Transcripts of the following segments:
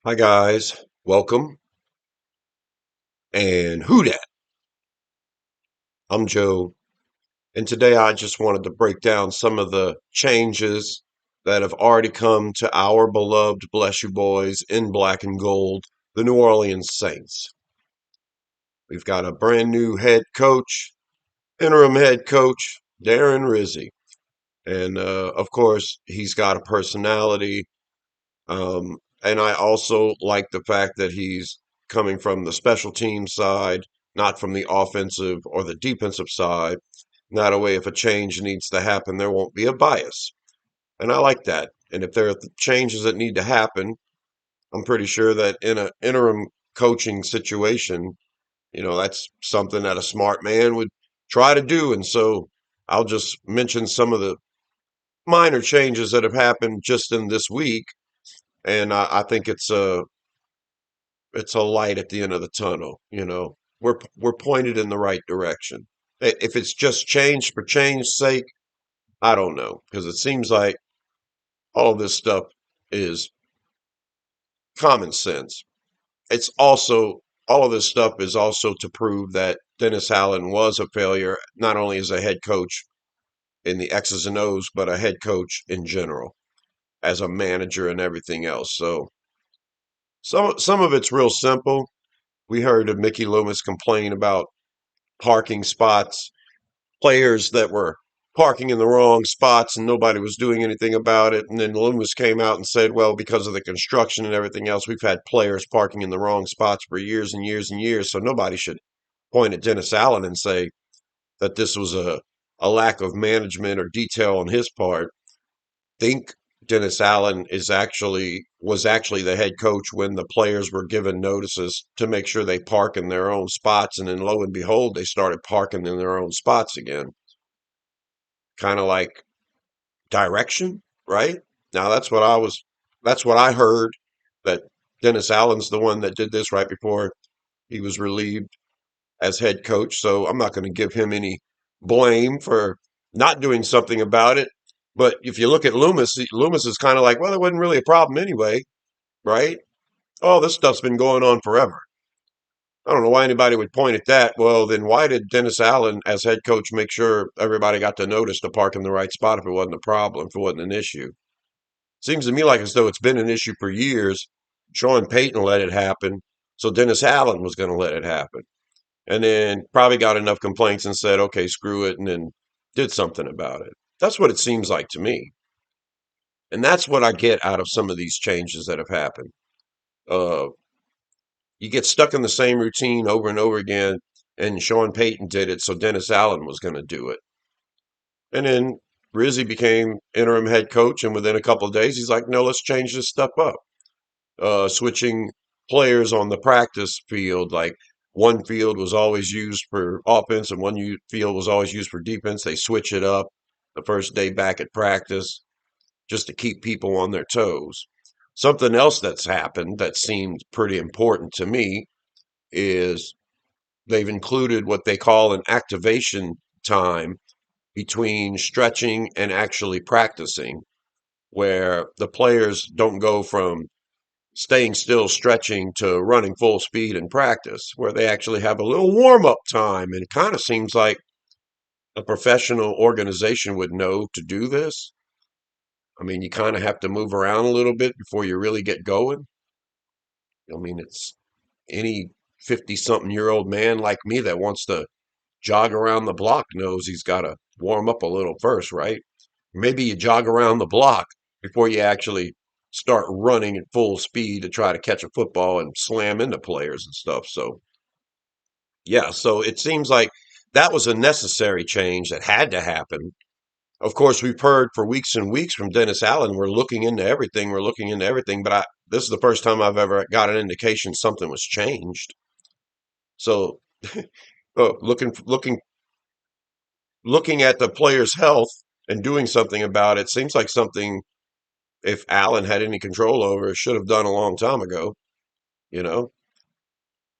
Hi guys, welcome. And who dat? I'm Joe, and today I just wanted to break down some of the changes that have already come to our beloved Bless You Boys in black and gold, the New Orleans Saints. We've got a brand new head coach, interim head coach, Darren Rizzi. And of course, he's got a personality. And I also like the fact that he's coming from the special team side, not from the offensive or the defensive side. That way, if a change needs to happen, there won't be a bias. And I like that. And if there are changes that need to happen, I'm pretty sure that in an interim coaching situation, that's something that a smart man would try to do. And so I'll just mention some of the minor changes that have happened just in this week. And I think it's a light at the end of the tunnel. We're pointed in the right direction. If it's just change for change's sake, I don't know, because it seems like all of this stuff is common sense. It's also All of this stuff is also to prove that Dennis Allen was a failure, not only as a head coach in the X's and O's, but a head coach in general, as a manager and everything else. So some of it's real simple. We heard of Mickey Loomis complain about parking spots, players that were parking in the wrong spots and nobody was doing anything about it. And then Loomis came out and said, well, because of the construction and everything else, we've had players parking in the wrong spots for years and years and years. So nobody should point at Dennis Allen and say that this was a lack of management or detail on his part. Think Dennis Allen was actually the head coach when the players were given notices to make sure they park in their own spots, and then lo and behold, they started parking in their own spots again. Kind of like direction, right? Now that's what I heard, that Dennis Allen's the one that did this right before he was relieved as head coach. So I'm not going to give him any blame for not doing something about it. But if you look at Loomis, Loomis is kind of like, well, it wasn't really a problem anyway, right? Oh, this stuff's been going on forever. I don't know why anybody would point at that. Well, then why did Dennis Allen, as head coach, make sure everybody got to notice to park in the right spot if it wasn't a problem, if it wasn't an issue? Seems to me like as though it's been an issue for years. Sean Payton let it happen, so Dennis Allen was going to let it happen. And then probably got enough complaints and said, okay, screw it, and then did something about it. That's what it seems like to me. And that's what I get out of some of these changes that have happened. Uh, you get stuck in the same routine over and over again, and Sean Payton did it, so Dennis Allen was going to do it. And then Rizzi became interim head coach, and within a couple of days, he's like, no, let's change this stuff up. Switching players on the practice field. Like one field was always used for offense and field was always used for defense. They switch it up the first day back at practice just to keep people on their toes. Something else that's happened that seemed pretty important to me is they've included what they call an activation time between stretching and actually practicing, where the players don't go from staying still stretching to running full speed in practice, where they actually have a little warm up time. And it kind of seems like a professional organization would know to do this. I mean, you kind of have to move around a little bit before you really get going. I mean, it's any 50 something year old man like me that wants to jog around the block knows he's got to warm up a little first, right? Maybe you jog around the block before you actually start running at full speed to try to catch a football and slam into players and stuff. So, yeah, so it seems like that was a necessary change that had to happen. Of course, we've heard for weeks and weeks from Dennis Allen, we're looking into everything, but this is the first time I've ever got an indication something was changed. So, looking at the player's health and doing something about it seems like something, if Allen had any control over it, should have done a long time ago, you know?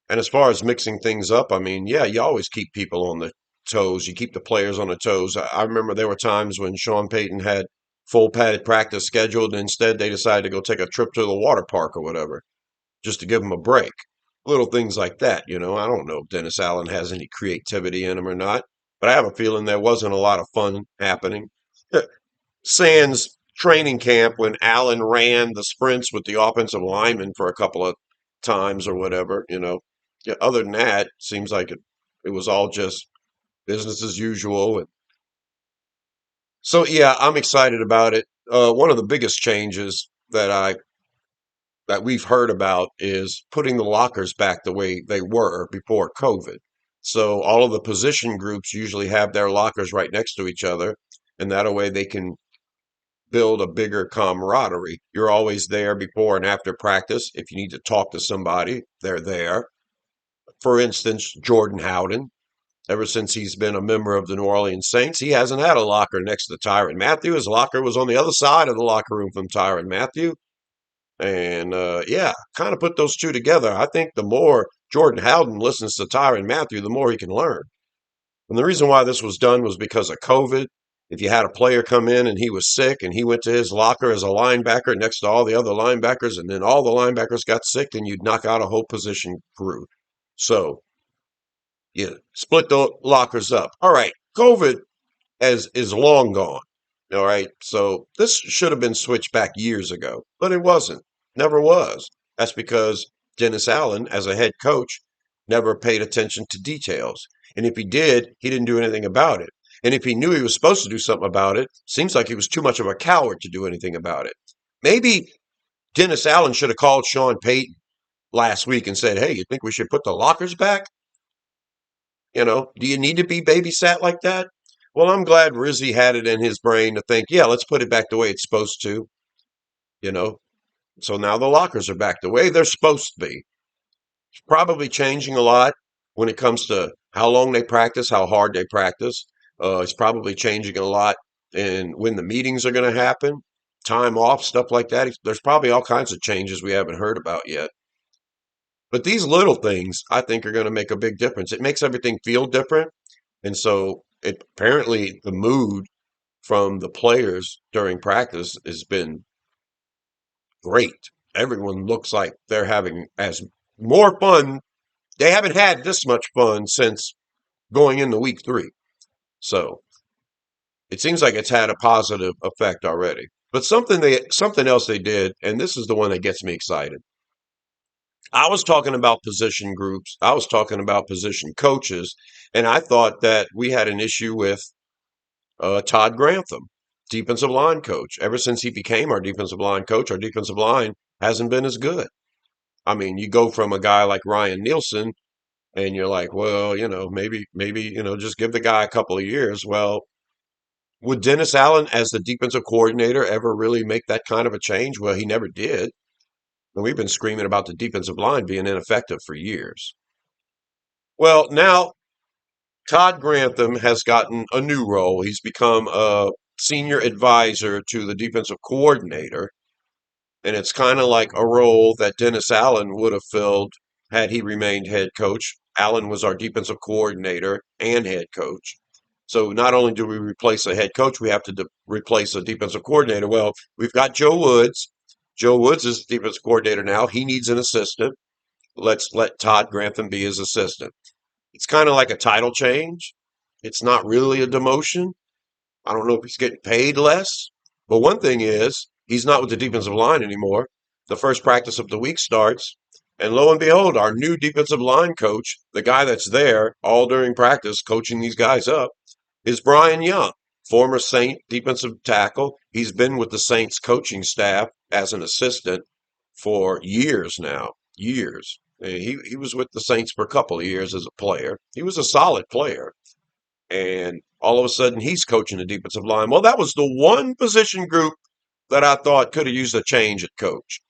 And as far as mixing things up, I mean, yeah, you always keep people on the toes. You keep the players on the toes. I remember there were times when Sean Payton had full padded practice scheduled, and instead they decided to go take a trip to the water park or whatever. just to give him a break. Little things like that, you know. I don't know if Dennis Allen has any creativity in him or not, but I have a feeling there wasn't a lot of fun happening. Sans training camp when Allen ran the sprints with the offensive lineman for a couple of times or whatever, you know. Yeah, other than that, seems like it was all just business as usual. And so, yeah, I'm excited about it. One of the biggest changes that we've heard about is putting the lockers back the way they were before COVID. So all of the position groups usually have their lockers right next to each other, and that way they can build a bigger camaraderie. You're always there before and after practice. If you need to talk to somebody, they're there. For instance, Jordan Howden, ever since he's been a member of the New Orleans Saints, he hasn't had a locker next to Tyrann Mathieu. His locker was on the other side of the locker room from Tyrann Mathieu. And yeah, kind of put those two together. I think the more Jordan Howden listens to Tyrann Mathieu, the more he can learn. And the reason why this was done was because of COVID. If you had a player come in and he was sick and he went to his locker as a linebacker next to all the other linebackers, and then all the linebackers got sick, then you'd knock out a whole position group. So you split the lockers up. All right, COVID as is long gone. All right. So this should have been switched back years ago, but it wasn't. Never was. That's because Dennis Allen, as a head coach, never paid attention to details. And if he did, he didn't do anything about it. And if he knew he was supposed to do something about it, seems like he was too much of a coward to do anything about it. Maybe Dennis Allen should have called Sean Payton last week and said, "Hey, you think we should put the lockers back? You know, do you need to be babysat like that?" Well, I'm glad Rizzy had it in his brain to think, yeah, let's put it back the way it's supposed to, you know. So now the lockers are back the way they're supposed to be. It's probably changing a lot when it comes to how long they practice, how hard they practice. It's probably changing a lot in when the meetings are going to happen, time off, stuff like that. There's probably all kinds of changes we haven't heard about yet. But these little things, I think, are going to make a big difference. It makes everything feel different. And so it apparently the mood from the players during practice has been great. Everyone looks like they're having as more fun. They haven't had this much fun since going into week 3. So it seems like it's had a positive effect already. But something else they did, and this is the one that gets me excited. I was talking about position groups. I was talking about position coaches, and I thought that we had an issue with Todd Grantham, defensive line coach. Ever since he became our defensive line coach, our defensive line hasn't been as good. I mean, you go from a guy like Ryan Nielsen, and you're like, well, you know, maybe, you know, just give the guy a couple of years. Well, would Dennis Allen, as the defensive coordinator, ever really make that kind of a change? Well, he never did. And we've been screaming about the defensive line being ineffective for years. Well, now Todd Grantham has gotten a new role. He's become a senior advisor to the defensive coordinator. And it's kind of like a role that Dennis Allen would have filled had he remained head coach. Allen was our defensive coordinator and head coach. So not only do we replace a head coach, we have to replace a defensive coordinator. Well, we've got Joe Woods. Joe Woods is the defensive coordinator now. He needs an assistant. Let's let Todd Grantham be his assistant. It's kind of like a title change. It's not really a demotion. I don't know if he's getting paid less. But one thing is, he's not with the defensive line anymore. The first practice of the week starts. And lo and behold, our new defensive line coach, the guy that's there all during practice coaching these guys up, is Brian Young, former Saint defensive tackle. He's been with the Saints coaching staff as an assistant for years now. Years. He was with the Saints for a couple of years as a player. He was a solid player. And all of a sudden, he's coaching the defensive line. Well, that was the one position group that I thought could have used a change at coach.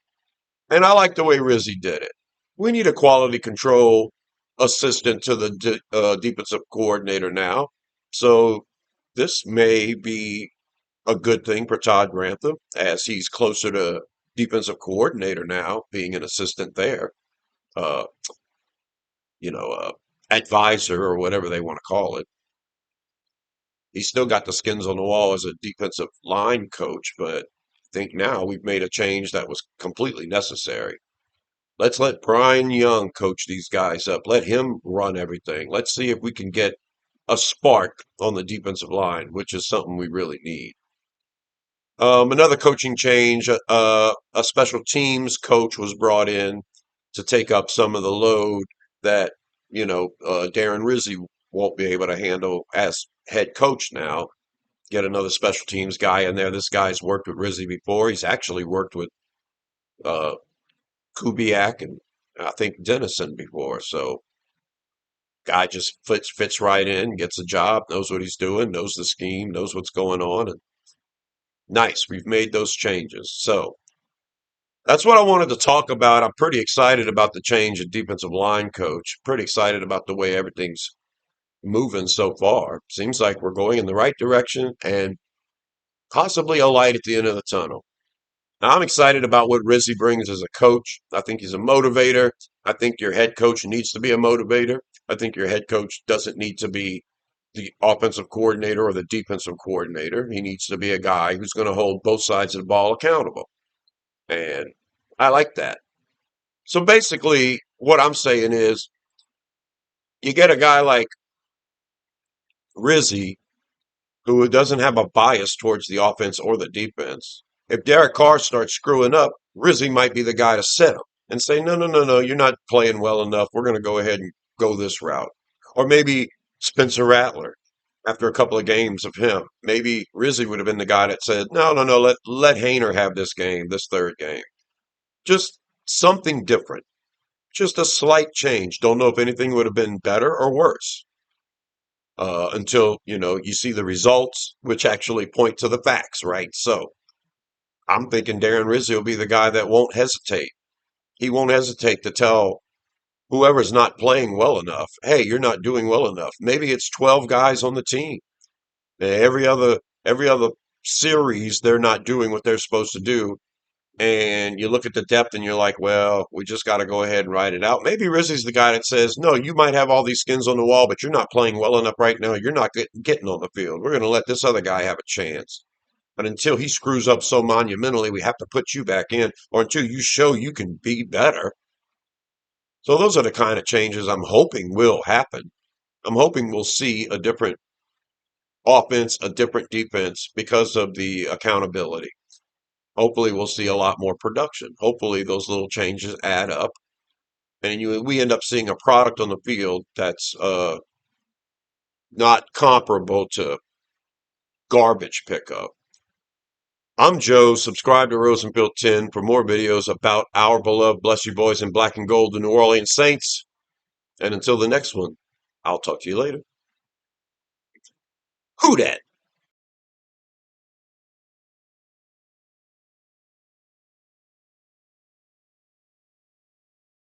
And I like the way Rizzy did it. We need a quality control assistant to the defensive coordinator now. So this may be a good thing for Todd Grantham as he's closer to defensive coordinator now, being an assistant there. Uh, advisor or whatever they want to call it. He's still got the skins on the wall as a defensive line coach, but I think now we've made a change that was completely necessary. Let's let Brian Young coach these guys up. Let him run everything. Let's see if we can get a spark on the defensive line, which is something we really need. Another coaching change, a special teams coach was brought in to take up some of the load that, Darren Rizzi won't be able to handle as head coach now. Get another special teams guy in there. This guy's worked with Rizzi before. He's actually worked with uh, Kubiak and I think Dennison before. So guy just fits right in, gets a job, knows what he's doing, knows the scheme, knows what's going on, and nice. We've made those changes. So that's what I wanted to talk about. I'm pretty excited about the change in defensive line coach. Pretty excited about the way everything's moving so far. Seems like we're going in the right direction and possibly a light at the end of the tunnel. Now, I'm excited about what Rizzi brings as a coach. I think he's a motivator. I think your head coach needs to be a motivator. I think your head coach doesn't need to be the offensive coordinator or the defensive coordinator. He needs to be a guy who's going to hold both sides of the ball accountable. And I like that. So basically, what I'm saying is you get a guy like Rizzi who doesn't have a bias towards the offense or the defense. If Derek Carr starts screwing up, Rizzi might be the guy to set him and say, no, no, no, no, you're not playing well enough. We're going to go ahead and go this route. Or maybe Spencer Rattler, after a couple of games of him, maybe Rizzi would have been the guy that said, no, no, no, let Hainer have this game, this third game. Just something different. Just a slight change. Don't know if anything would have been better or worse until you see the results, which actually point to the facts, right? So I'm thinking Darren Rizzi will be the guy that won't hesitate. He won't hesitate to tell whoever's not playing well enough, hey, you're not doing well enough. Maybe it's 12 guys on the team. Every other series, they're not doing what they're supposed to do. And you look at the depth and you're like, well, we just got to go ahead and ride it out. Maybe Rizzi's the guy that says, no, you might have all these skins on the wall, but you're not playing well enough right now. You're not getting on the field. We're going to let this other guy have a chance. But until he screws up so monumentally, we have to put you back in, or until you show you can be better. So those are the kind of changes I'm hoping will happen. I'm hoping we'll see a different offense, a different defense because of the accountability. Hopefully we'll see a lot more production. Hopefully those little changes add up and we end up seeing a product on the field that's not comparable to garbage pickup. I'm Joe. Subscribe to Rosenfield 10 for more videos about our beloved Bless You Boys in Black and Gold, the New Orleans Saints. And until the next one, I'll talk to you later. Who dat?